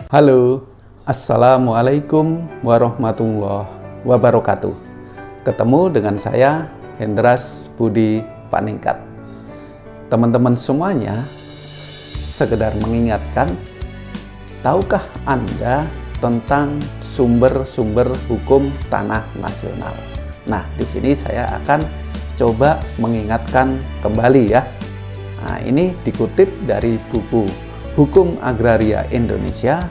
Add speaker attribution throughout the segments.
Speaker 1: Halo, Assalamualaikum warahmatullahi wabarakatuh. Ketemu dengan saya, Hendras Budi Paningkat. Teman-teman semuanya, sekedar mengingatkan, tahukah Anda tentang sumber-sumber hukum tanah nasional? Nah, di sini saya akan coba mengingatkan kembali ya. Nah, ini dikutip dari buku Hukum Agraria Indonesia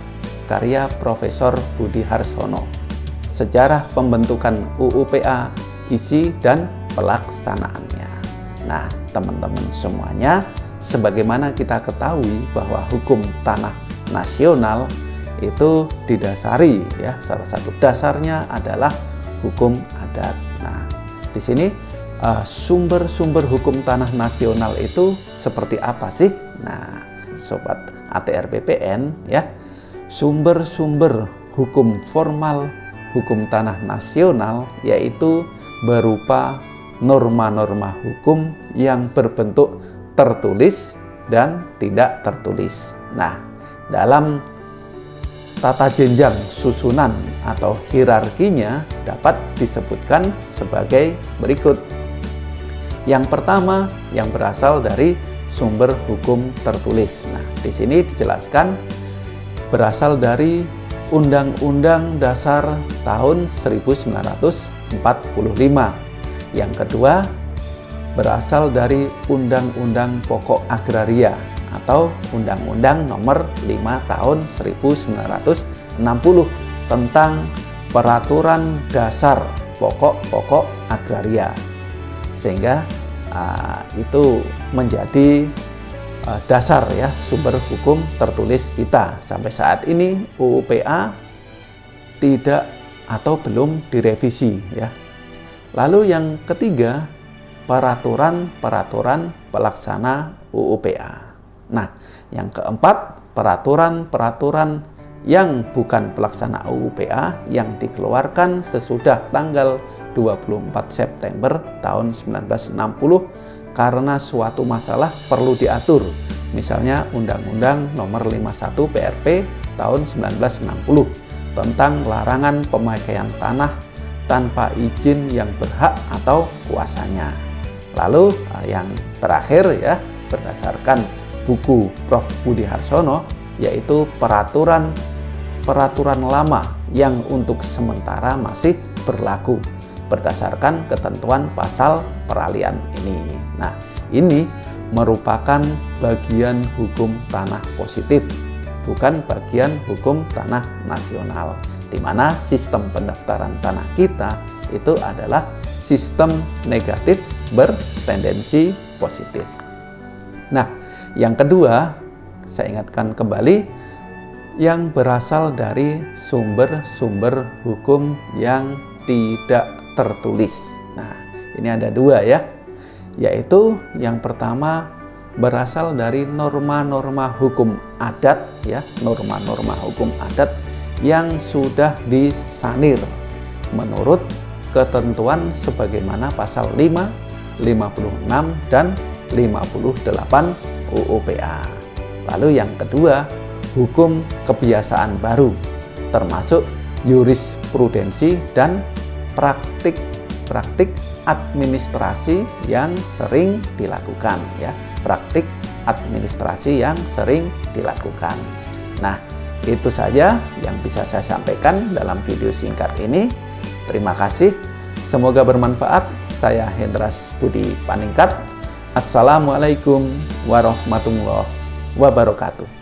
Speaker 1: karya Profesor Budi Harsono, Sejarah Pembentukan UUPA, Isi dan Pelaksanaannya. Nah, teman-teman semuanya, sebagaimana kita ketahui bahwa hukum tanah nasional itu didasari ya, salah satu dasarnya adalah hukum adat. Nah, di sini sumber-sumber hukum tanah nasional itu seperti apa sih? Nah, Sobat ATR BPN ya, sumber-sumber hukum formal hukum tanah nasional yaitu berupa norma-norma hukum yang berbentuk tertulis dan tidak tertulis. Nah, dalam tata jenjang susunan atau hierarkinya dapat disebutkan sebagai berikut. Yang pertama yang berasal dari sumber hukum tertulis. Nah, di sini dijelaskan berasal dari Undang-Undang Dasar tahun 1945. Yang kedua, berasal dari Undang-Undang Pokok Agraria atau Undang-Undang Nomor 5 tahun 1960 tentang Peraturan Dasar Pokok-Pokok Agraria. Sehingga itu menjadi dasar ya sumber hukum tertulis kita. Sampai saat ini UUPA tidak atau belum direvisi ya. Lalu yang ketiga, peraturan pelaksana UUPA. Nah, yang keempat, peraturan yang bukan pelaksana UUPA yang dikeluarkan sesudah tanggal 24 September tahun 1960 karena suatu masalah perlu diatur. Misalnya Undang-Undang Nomor 51 PRP tahun 1960 tentang larangan pemakaian tanah tanpa izin yang berhak atau kuasanya. Lalu yang terakhir ya, berdasarkan buku Prof. Budi Harsono, yaitu peraturan lama yang untuk sementara masih berlaku berdasarkan ketentuan pasal peralihan ini. Nah, ini merupakan bagian hukum tanah positif, bukan bagian hukum tanah nasional, di mana sistem pendaftaran tanah kita itu adalah sistem negatif bertendensi positif. Nah, yang kedua, saya ingatkan kembali, yang berasal dari sumber-sumber hukum yang tidak tertulis. Nah, ini ada dua ya, yaitu yang pertama berasal dari norma-norma hukum adat ya, norma-norma hukum adat yang sudah disanir menurut ketentuan sebagaimana pasal 5, 56 dan 58 UUPA. Lalu yang kedua, hukum kebiasaan baru termasuk jurisprudensi dan praktik administrasi yang sering dilakukan ya, praktik administrasi yang sering dilakukan. Nah, itu saja yang bisa saya sampaikan dalam video singkat ini. Terima kasih, semoga bermanfaat. Saya Hendras Budi Paningkat. Assalamualaikum warahmatullahi wabarakatuh.